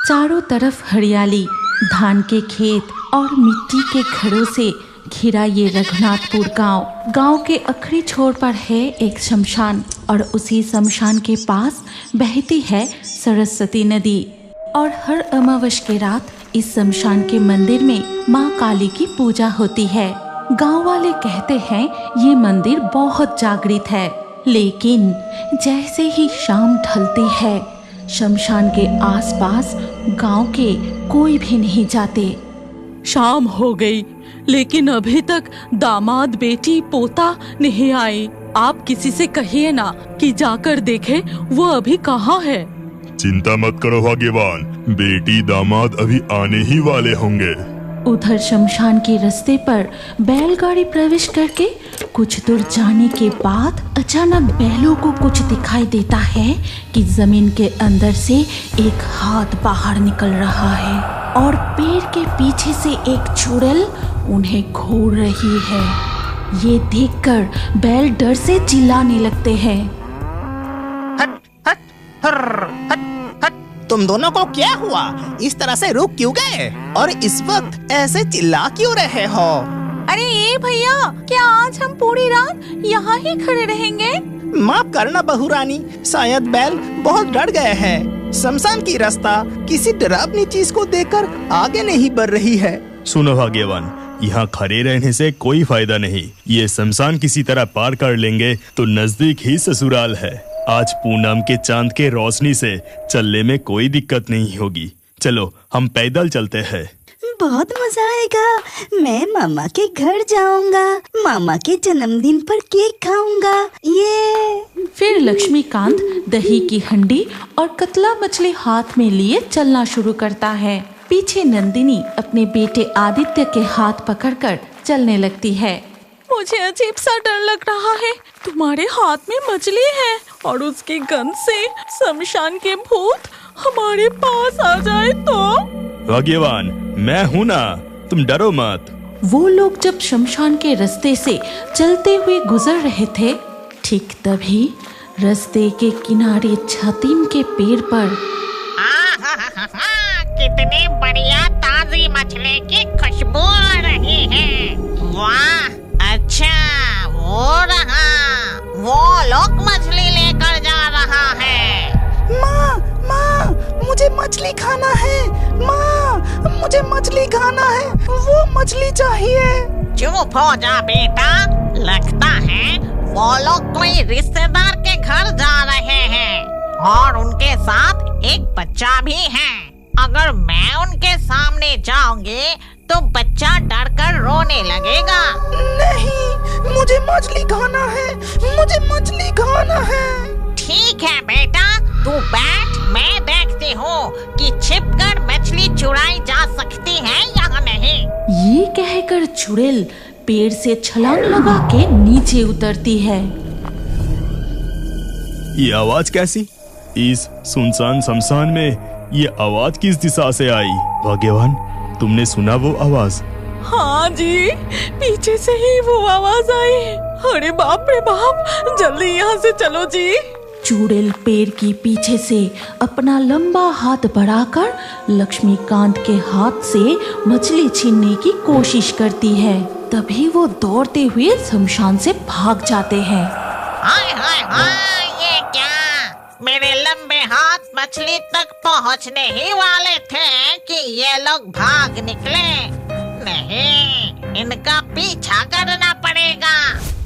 चारों तरफ हरियाली, धान के खेत और मिट्टी के घरों से घिरा ये रघुनाथपुर गांव के आखिरी छोर पर है एक शमशान और उसी शमशान के पास बहती है सरस्वती नदी। और हर अमावस के रात इस शमशान के मंदिर में माँ काली की पूजा होती है। गांव वाले कहते हैं ये मंदिर बहुत जागृत है, लेकिन जैसे ही शाम ढलती है शमशान के आसपास गांव के कोई भी नहीं जाते। शाम हो गई लेकिन अभी तक दामाद, बेटी, पोता नहीं आए। आप किसी से कहिए ना कि जाकर देखे वो अभी कहाँ है। चिंता मत करो भाग्यवान, बेटी दामाद अभी आने ही वाले होंगे। उधर शमशान के रास्ते पर बैलगाड़ी प्रवेश करके कुछ दूर जाने के बाद अचानक बैलों को कुछ दिखाई देता है कि जमीन के अंदर से एक हाथ बाहर निकल रहा है और पेड़ के पीछे से एक चुड़ैल उन्हें घूर रही है। ये देखकर बैल डर से चिल्लाने लगते हैं। हट हट हर हट हट, तुम दोनों को क्या हुआ? इस तरह से रुक क्यों गए और इस वक्त ऐसे चिल्ला क्यों रहे हो? अरे ये भैया, क्या आज हम पूरी रात यहाँ ही खड़े रहेंगे? माफ करना बहू रानी, शायद बैल बहुत डर गए हैं। शमशान की रास्ता किसी डरावनी चीज को देखकर आगे नहीं बढ़ रही है। सुनो भाग्यवान, यहाँ खड़े रहने से कोई फायदा नहीं। ये शमशान किसी तरह पार कर लेंगे तो नजदीक ही ससुराल है। आज पूनम के चांद के रोशनी से चलने में कोई दिक्कत नहीं होगी। चलो हम पैदल चलते हैं। बहुत मजा आएगा। मैं मामा के घर जाऊंगा, मामा के जन्मदिन पर केक खाऊंगा। ये फिर लक्ष्मीकांत दही की हंडी और कतला मछली हाथ में लिए चलना शुरू करता है। पीछे नंदिनी अपने बेटे आदित्य के हाथ पकड़कर चलने लगती है। मुझे अजीब सा डर लग रहा है। तुम्हारे हाथ में मछली है और उसकी गंध से शमशान के भूत हमारे पास आ जाए तो। भाग्यवान, मैं हूँ ना, तुम डरो मत। वो लोग जब शमशान के रास्ते से चलते हुए गुजर रहे थे, ठीक तभी रास्ते के किनारे छतीम के पेड़ पर कितनी बढ़िया ताजी मछली की खुशबू आ रही है। वाह, अच्छा वो रहा, वो लोग मछली लेकर जा रहा है। माँ, मुझे मछली खाना है। माँ, मुझे मछली खाना है, वो मछली चाहिए। चुप हो जा बेटा, लगता है वो लोग कोई रिश्तेदार के घर जा रहे हैं और उनके साथ एक बच्चा भी है। अगर मैं उनके सामने जाऊंगी तो बच्चा डरकर रोने लगेगा। नहीं, मुझे मछली खाना है, मुझे मछली खाना है। ठीक है बेटा, तू बैठ, मैं देखती हूँ कि छिपकर मछली चुराई जा सकती है या नहीं। ये कहकर चुड़ैल पेड़ से छलांग लगा के नीचे उतरती है। ये आवाज कैसी? इस सुनसान शमशान में ये आवाज किस दिशा से आई? भाग्यवान, तुमने सुना वो आवाज? हाँ जी, पीछे से ही वो आवाज आई। अरे बाप रे बाप, जल्दी यहाँ से चलो जी। चुड़ैल पेड़ के पीछे से अपना लंबा हाथ बढ़ाकर लक्ष्मीकांत के हाथ से मछली छीनने की कोशिश करती है। तभी वो दौड़ते हुए शमशान से भाग जाते हैं। हाय हाय हाय, ये क्या? मेरे लंबे हाथ मछली तक पहुंचने ही वाले थे कि ये लोग भाग निकले। नहीं, इनका पीछा करना पड़ेगा।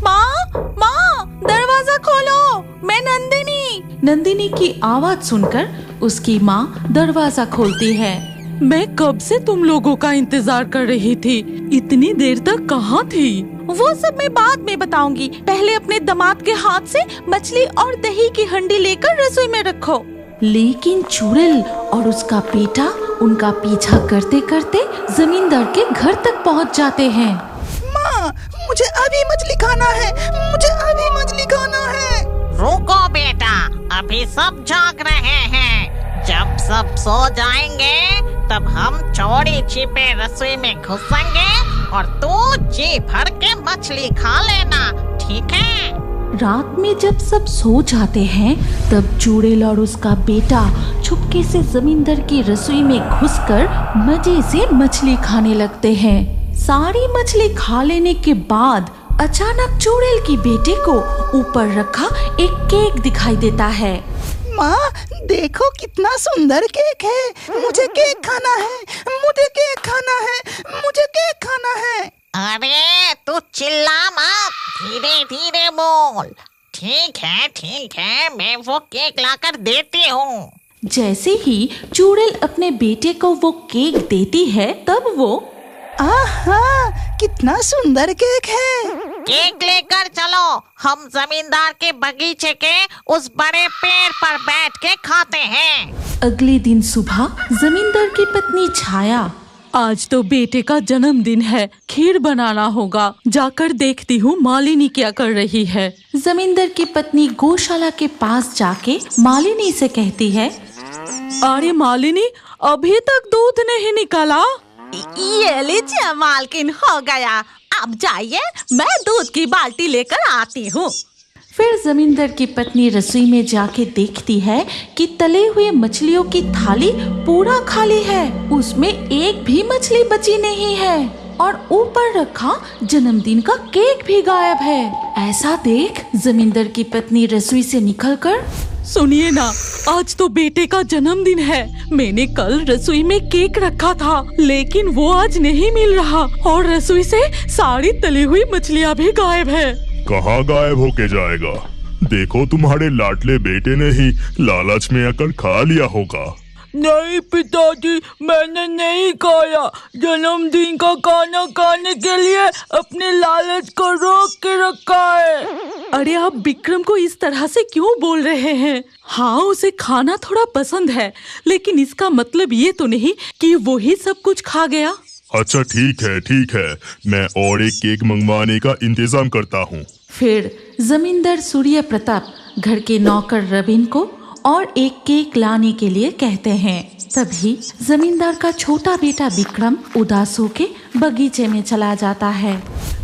माँ, दरवाजा खोलो, मैं नंदिनी की आवाज सुनकर उसकी माँ दरवाजा खोलती है। मैं कब से तुम लोगों का इंतजार कर रही थी। इतनी देर तक कहाँ थी? वो सब मैं बाद में बताऊंगी। पहले अपने दामाद के हाथ से मछली और दही की हंडी लेकर रसोई में रखो। लेकिन चुड़ैल और उसका बेटा उनका पीछा करते करते जमींदार के घर तक पहुंच जाते हैं। माँ, मुझे अभी मछली खाना है, मुझे अभी मछली खाना है। रुको बेटा, अभी सब जाग रहे हैं। जब सब सो जाएंगे तब हम चोरी छिपे रसोई में घुसेंगे और तू जी भर के मछली खा लेना, ठीक है? रात में जब सब सो जाते हैं तब चुड़ैल और उसका बेटा चुपके से जमींदार की रसोई में घुसकर मजे से मछली खाने लगते हैं। सारी मछली खा लेने के बाद अचानक चुड़ैल की बेटे को ऊपर रखा एक केक दिखाई देता है। माँ देखो कितना सुंदर केक है, मुझे केक खाना है, मुझे केक खाना है, मुझे केक खाना है। अरे तू चिल्ला मत, धीरे धीरे बोल। ठीक है, मैं वो केक लाकर देती हूँ। जैसे ही चुड़ैल अपने बेटे को वो केक देती है तब वो आहा कितना सुंदर केक है। केक लेकर चलो, हम जमींदार के बगीचे के उस बड़े पेड़ पर बैठ के खाते हैं। अगले दिन सुबह जमींदार की पत्नी छाया, आज तो बेटे का जन्मदिन है, खीर बनाना होगा, जाकर देखती हूँ मालिनी क्या कर रही है। जमींदार की पत्नी गौशाला के पास जाके मालिनी से कहती है, अरे मालिनी, अभी तक दूध नहीं निकाला? ये लीजिए मालकिन, हो गया। अब जाइए, मैं दूध की बाल्टी लेकर आती हूँ। फिर जमींदार की पत्नी रसोई में जाके देखती है कि तले हुए मछलियों की थाली पूरा खाली है, उसमें एक भी मछली बची नहीं है और ऊपर रखा जन्मदिन का केक भी गायब है। ऐसा देख जमींदार की पत्नी रसोई से निकलकर, सुनिए ना, आज तो बेटे का जन्मदिन है। मैंने कल रसोई में केक रखा था, लेकिन वो आज नहीं मिल रहा और रसोई से सारी तली हुई मछलियाँ भी गायब है। कहाँ गायब होके जाएगा? देखो तुम्हारे लाडले बेटे ने ही लालच में आकर खा लिया होगा। नहीं पिताजी, मैंने नहीं खाया। जन्मदिन का खाना खाने के लिए अपने लालच को रोक के रखा है। अरे आप विक्रम को इस तरह से क्यों बोल रहे हैं? हाँ, उसे खाना थोड़ा पसंद है, लेकिन इसका मतलब ये तो नहीं कि वो ही सब कुछ खा गया। अच्छा ठीक है, मैं और एक केक मंगवाने का इंतजाम करता हूँ। फिर जमींदार सूर्य प्रताप घर के नौकर रबिन को और एक केक लाने के लिए कहते हैं। तभी जमींदार का छोटा बेटा विक्रम उदास होके बगीचे में चला जाता है।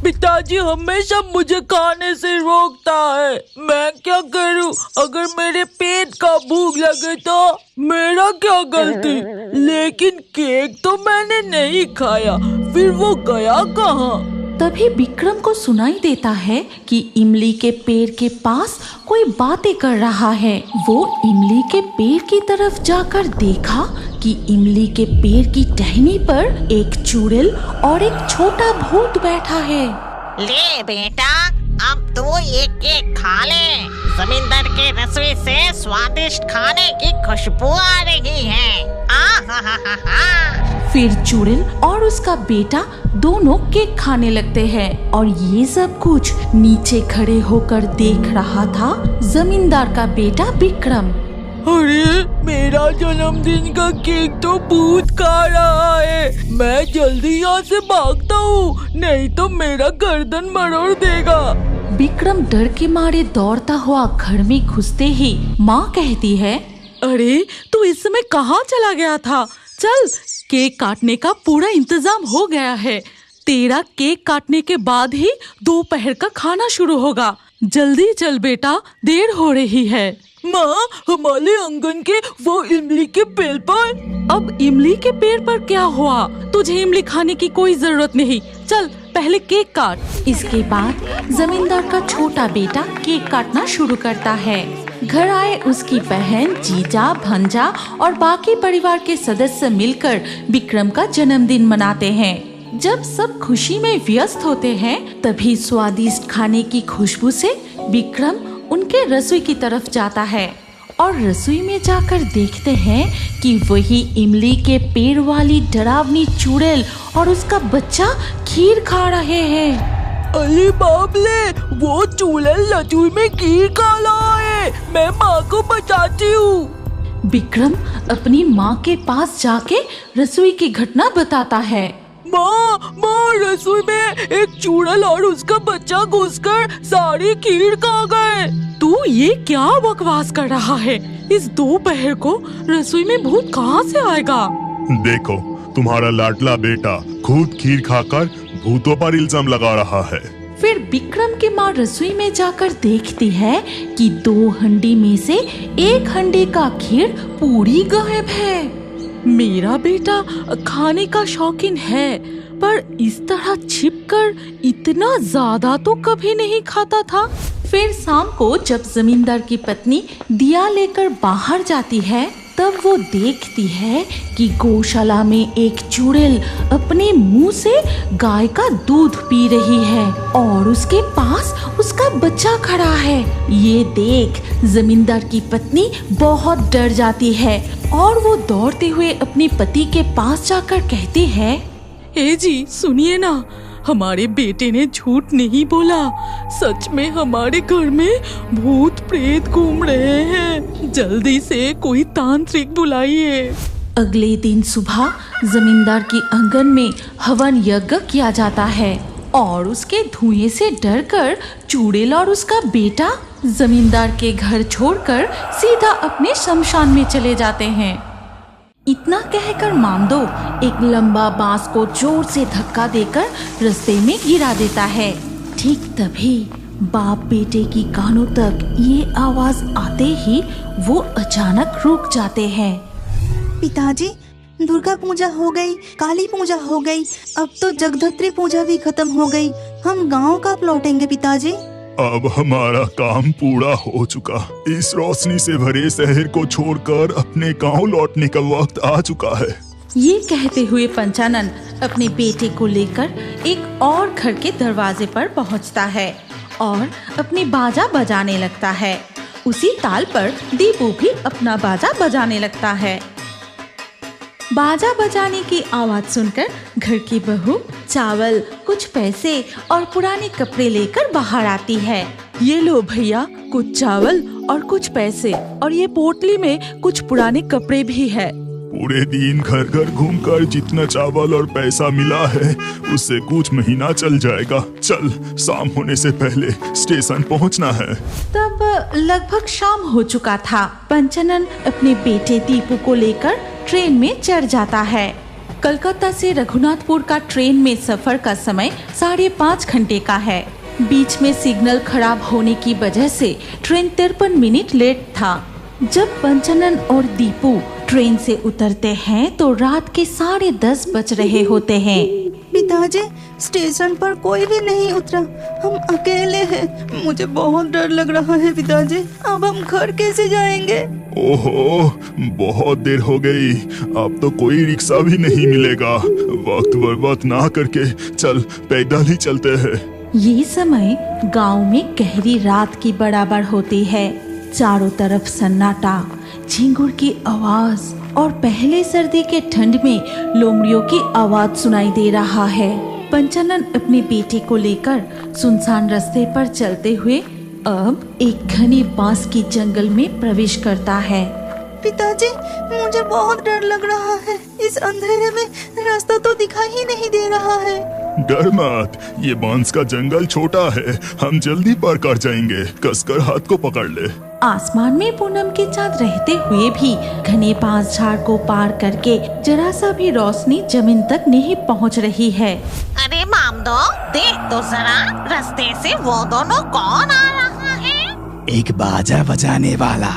पिताजी हमेशा मुझे खाने से रोकता है, मैं क्या करूं? अगर मेरे पेट का भूख लगे तो मेरा क्या गलती? लेकिन केक तो मैंने नहीं खाया, फिर वो गया कहाँ? तभी विक्रम को सुनाई देता है कि इमली के पेड़ के पास कोई बातें कर रहा है। वो इमली के पेड़ की तरफ जाकर देखा कि इमली के पेड़ की टहनी पर एक चुड़ैल और एक छोटा भूत बैठा है। ले बेटा, अब तू ये केक खा ले। जमींदार के रसोई से स्वादिष्ट खाने की खुशबू आ रही है। फिर चुड़ैल और उसका बेटा दोनों केक खाने लगते हैं और ये सब कुछ नीचे खड़े होकर देख रहा था जमींदार का बेटा विक्रम। अरे मेरा जन्मदिन का केक तो भूत खा रहा है, मैं जल्दी यहाँ से भागता हूँ, नहीं तो मेरा गर्दन मरोड़ देगा। विक्रम डर के मारे दौड़ता हुआ घर में घुसते ही माँ कहती है, अरे तू इस समय कहाँ चला गया था? चल, केक काटने का पूरा इंतजाम हो गया है। तेरा केक काटने के बाद ही दोपहर का खाना शुरू होगा। जल्दी चल बेटा, देर हो रही है। माँ, हमारे आंगन के वो इमली के पेड़ पर। अब इमली के पेड़ पर क्या हुआ? तुझे इमली खाने की कोई जरूरत नहीं, चल पहले केक काट। इसके बाद जमींदार का छोटा बेटा केक काटना शुरू करता है। घर आए उसकी बहन, जीजा, भंजा और बाकी परिवार के सदस्य मिलकर विक्रम का जन्मदिन मनाते हैं। जब सब खुशी में व्यस्त होते हैं तभी स्वादिष्ट खाने की खुशबू से विक्रम उनके रसोई की तरफ जाता है और रसोई में जाकर देखते हैं कि वही इमली के पेड़ वाली डरावनी चुड़ैल और उसका बच्चा खीर खा रहे हैं। अरे बाप ले, वो चुड़ैल रसोई में खीर खा रहा है, मैं माँ को बताती हूँ। विक्रम अपनी माँ के पास जाके रसोई की घटना बताता है। माँ, रसोई में एक चुड़ैल और उसका बच्चा घुसकर सारी खीर खा गए। तू ये क्या बकवास कर रहा है? इस दोपहर को रसोई में भूत कहाँ से आएगा? देखो, तुम्हारा लाडला बेटा खुद खीर खाकर भूतों पर इल्जाम लगा रहा है। फिर विक्रम की माँ रसोई में जाकर देखती है कि 2 हंडी में से 1 हंडी का खीर पूरी गायब है। मेरा बेटा खाने का शौकीन है, पर इस तरह छिपकर इतना ज्यादा तो कभी नहीं खाता था। फिर शाम को जब जमींदार की पत्नी दिया लेकर बाहर जाती है, तब वो देखती है कि गौशाला में एक चुड़ैल अपने मुंह से गाय का दूध पी रही है और उसके पास उसका बच्चा खड़ा है। ये देख जमींदार की पत्नी बहुत डर जाती है और वो दौड़ते हुए अपने पति के पास जाकर कहती है, ए जी सुनिए ना, हमारे बेटे ने झूठ नहीं बोला। सच में हमारे घर में भूत प्रेत घूम रहे हैं। जल्दी से कोई तांत्रिक बुलाइए। अगले दिन सुबह जमींदार की आंगन में हवन यज्ञ किया जाता है और उसके धुएं से डरकर चुड़ैल और उसका बेटा जमींदार के घर छोड़कर सीधा अपने शमशान में चले जाते हैं। इतना कहकर मामदो एक लंबा बांस को जोर से धक्का देकर रास्ते में गिरा देता है। ठीक तभी बाप बेटे की कानों तक ये आवाज आते ही वो अचानक रुक जाते हैं। पिताजी, दुर्गा पूजा हो गई, काली पूजा हो गई, अब तो जगधत्री पूजा भी खत्म हो गई। हम गांव कब लौटेंगे पिताजी? अब हमारा काम पूरा हो चुका। इस रोशनी से भरे शहर को छोड़कर अपने गांव लौटने का वक्त आ चुका है। ये कहते हुए पंचानन अपने बेटे को लेकर एक और घर के दरवाजे पर पहुंचता है और अपनी बाजा बजाने लगता है। उसी ताल पर दीपू भी अपना बाजा बजाने लगता है। बाजा बजाने की आवाज सुनकर घर की बहू चावल, कुछ पैसे और पुराने कपड़े लेकर बाहर आती है। ये लो भैया, कुछ चावल और कुछ पैसे, और ये पोटली में कुछ पुराने कपड़े भी है। पूरे दिन घर घर घूमकर जितना चावल और पैसा मिला है उससे कुछ महीना चल जाएगा। चल, शाम होने से पहले स्टेशन पहुंचना है। तब लगभग शाम हो चुका था। पंचानन अपने बेटे दीपू को लेकर ट्रेन में चढ़ जाता है। कलकत्ता से रघुनाथपुर का ट्रेन में सफर का समय 5.5 घंटे का है। बीच में सिग्नल खराब होने की वजह से ट्रेन 53 मिनट लेट था। जब पंचानन और दीपू ट्रेन से उतरते हैं तो रात के 10:30 बज रहे होते हैं। पिताजी, स्टेशन पर कोई भी नहीं उतरा, हम अकेले हैं। मुझे बहुत डर लग रहा है पिताजी, अब हम घर कैसे जाएंगे? ओहो, बहुत देर हो गई, अब तो कोई रिक्शा भी नहीं मिलेगा। वक्त बर्बाद ना करके चल, पैदल ही चलते हैं। ये समय गांव में गहरी रात की बराबर होती है। चारों तरफ सन्नाटा, झिंगुर की आवाज और पहले सर्दी के ठंड में लोमड़ियों की आवाज सुनाई दे रहा है। पंचानन अपने बेटे को लेकर सुनसान रास्ते पर चलते हुए अब एक घने बांस की जंगल में प्रवेश करता है। पिताजी, मुझे बहुत डर लग रहा है। इस अंधेरे में रास्ता तो दिखाई ही नहीं दे रहा है। डर मत, ये बांस का जंगल छोटा है, हम जल्दी पार कर जाएंगे। कसकर हाथ को पकड़ ले। आसमान में पूनम के चांद रहते हुए भी घने बांस झाड़ को पार करके जरा सा भी रोशनी जमीन तक नहीं पहुंच रही है। अरे मामदो, देख तो जरा, रास्ते से वो दोनों कौन आ रहा है? एक बाजा बजाने वाला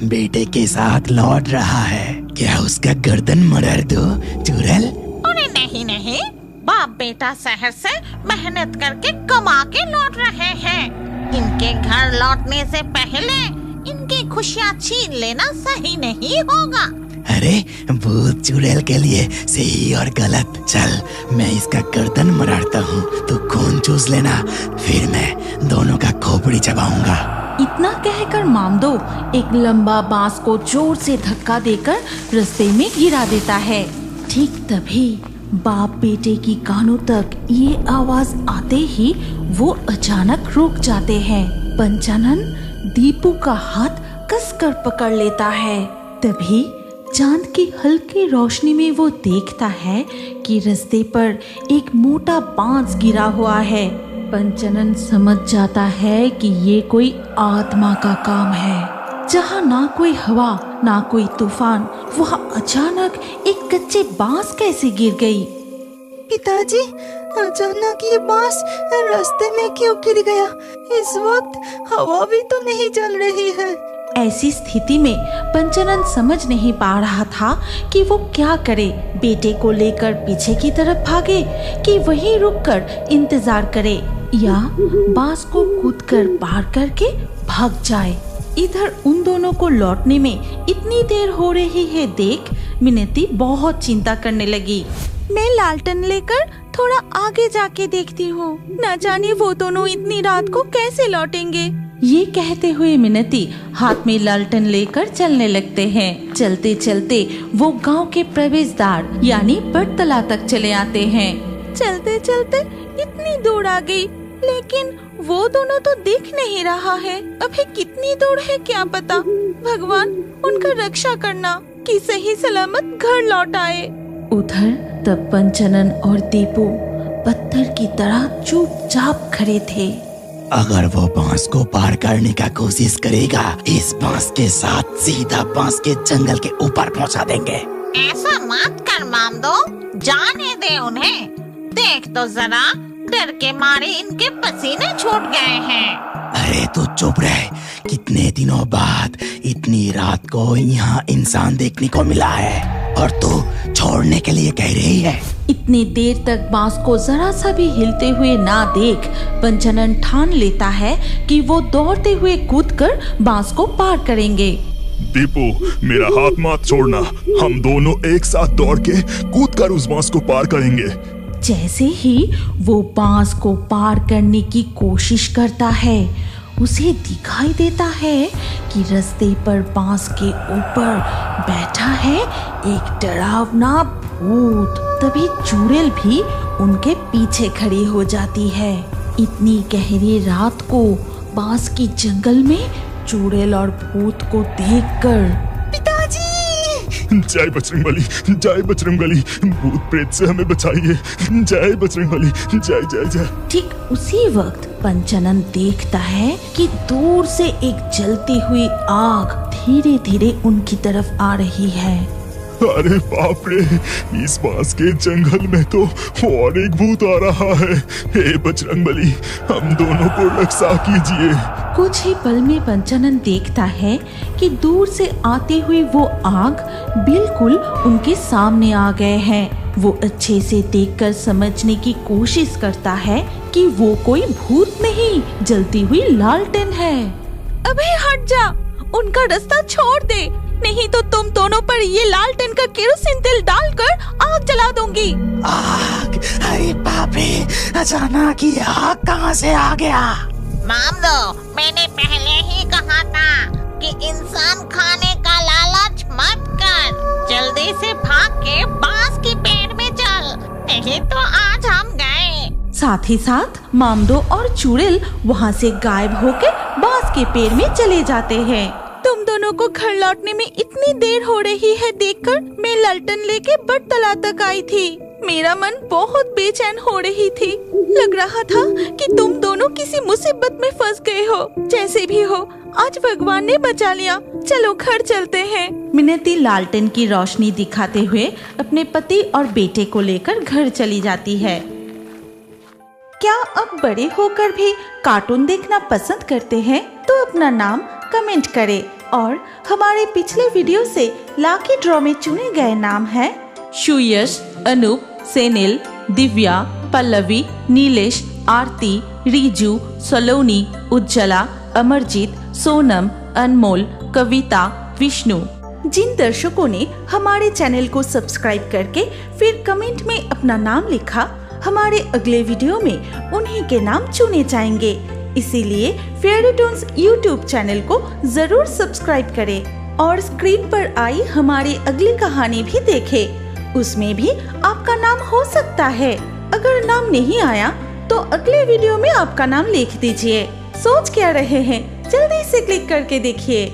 बेटे के साथ लौट रहा है। क्या उसका गर्दन मरड़ दो चुड़ैल? अरे नहीं नहीं, बाप बेटा शहर से मेहनत करके कमा के लौट रहे हैं। इनके घर लौटने से पहले इनकी खुशियाँ छीन लेना सही नहीं होगा। अरे भूत चुड़ैल के लिए सही और गलत। चल, मैं इसका गर्दन मराड़ता हूँ, तू खून चूस लेना, फिर मैं दोनों का खोपड़ी चबाऊंगा। इतना कहकर मामदो एक लंबा बांस को जोर से धक्का देकर रास्ते में गिरा देता है। ठीक तभी बाप बेटे की कानों तक ये आवाज आते ही वो अचानक रुक जाते हैं। पंचानन दीपू का हाथ कसकर पकड़ लेता है। तभी चांद की हल्की रोशनी में वो देखता है कि रास्ते पर एक मोटा बांस गिरा हुआ है। पंचानन समझ जाता है कि ये कोई आत्मा का काम है। जहाँ ना कोई हवा ना कोई तूफान, वहाँ अचानक एक कच्चे बांस कैसे गिर गई? पिताजी, अचानक ये बांस रास्ते में क्यों गिर गया? इस वक्त हवा भी तो नहीं चल रही है। ऐसी स्थिति में पंचानन समझ नहीं पा रहा था कि वो क्या करे। बेटे को लेकर पीछे की तरफ भागे कि वहीं रुककर इंतजार करे या बांस को कूदकर पार करके भाग जाए। इधर उन दोनों को लौटने में इतनी देर हो रही है देख मिनती बहुत चिंता करने लगी। मैं लालटेन लेकर थोड़ा आगे जाके देखती हूँ, न जाने वो दोनों इतनी रात को कैसे लौटेंगे। ये कहते हुए मिनती हाथ में लालटेन लेकर चलने लगते हैं। चलते चलते वो गांव के प्रवेश द्वार यानी बटतला तक चले आते हैं। चलते चलते इतनी दूर आ गई, लेकिन वो दोनों तो दिख नहीं रहा है। अभी कितनी दूर है क्या पता। भगवान उनका रक्षा करना कि सही सलामत घर लौट आए। उधर तब पंचानन और दीपू पत्थर की तरह चुपचाप खड़े थे। अगर वो बांस को पार करने का कोशिश करेगा, इस बांस के साथ सीधा बांस के जंगल के ऊपर पहुंचा देंगे। ऐसा मत कर मामदो, जाने दे उन्हें। देख तो जरा, डर के मारे इनके पसीने छूट गए हैं। अरे तू चुप रहे। कितने दिनों बाद इतनी रात को यहाँ इंसान देखने को मिला है और तू छोड़ने के लिए कह रही है। इतनी देर तक बांस को जरा सा भी हिलते हुए ना देख पंचानन ठान लेता है कि वो दौड़ते हुए कूदकर बांस को पार करेंगे। दीपू, मेरा हाथ मत छोड़ना। हम दोनों एक साथ दौड़ के कूदकर उस बांस को पार करेंगे। जैसे ही वो बांस को पार करने की कोशिश करता है, उसे दिखाई देता है कि रास्ते पर बांस के ऊपर बैठा है एक डरावना भूत। तभी चुड़ैल भी उनके पीछे खड़ी हो जाती है। इतनी गहरी रात को बांस की जंगल में चुड़ैल और भूत को देखकर जय बजरंगबली, जय बजरंगबली, भूत प्रेत से हमें बचाइए। जय बजरंगबली, जय जय जय। ठीक उसी वक्त पंचानन देखता है कि दूर से एक जलती हुई आग धीरे धीरे उनकी तरफ आ रही है। अरे बाप रे, इस बांस के जंगल में तो और एक भूत आ रहा है। हे बजरंगबली, हम दोनों को रक्षा कीजिए। कुछ ही पल में पंचानन देखता है कि दूर से आती हुई वो आग बिल्कुल उनके सामने आ गए हैं। वो अच्छे से देखकर समझने की कोशिश करता है कि वो कोई भूत नहीं, जलती हुई लालटेन है। अबे हट जा, उनका रास्ता छोड़ दे, नहीं तो तुम दोनों पर ये लालटेन का केरोसिन तेल डालकर आग जला दूंगी। आग? अरे बाप रे, अचानक ये आग कहाँ से आ गया? मामदो, मैंने पहले ही कहा था कि इंसान खाने का लालच मत कर। जल्दी से भाग के बांस के पेड़ में चल, नहीं तो आज हम गए। साथ ही साथ मामदो और चुड़ैल वहाँ से गायब होकर बांस के पेड़ में चले जाते हैं। तुम दोनों को घर लौटने में इतनी देर हो रही है देखकर मैं लालटेन लेके बटतला तक आई थी। मेरा मन बहुत बेचैन हो रही थी। लग रहा था कि तुम दोनों किसी मुसीबत में फंस गए हो। जैसे भी हो, आज भगवान ने बचा लिया। चलो घर चलते हैं। मिनती लालटेन की रोशनी दिखाते हुए अपने पति और बेटे को लेकर घर चली जाती है। क्या अब बड़े होकर भी कार्टून देखना पसंद करते हैं? तो अपना नाम कमेंट करें और हमारे पिछले वीडियो से लाकी ड्रॉ में चुने गए नाम हैं सुयश, अनूप, सेनिल, दिव्या, पल्लवी, नीलेश, आरती, रिजू, सलोनी, उज्जला, अमरजीत, सोनम, अनमोल, कविता, विष्णु। जिन दर्शकों ने हमारे चैनल को सब्सक्राइब करके फिर कमेंट में अपना नाम लिखा, हमारे अगले वीडियो में उन्हीं के नाम चुने जाएंगे। इसीलिए फेयरी टून्स यूट्यूब चैनल को जरूर सब्सक्राइब करें और स्क्रीन पर आई हमारी अगली कहानी भी देखें। उसमें भी आपका नाम हो सकता है। अगर नाम नहीं आया तो अगले वीडियो में आपका नाम लिख दीजिए। सोच क्या रहे हैं? जल्दी से क्लिक करके देखिए।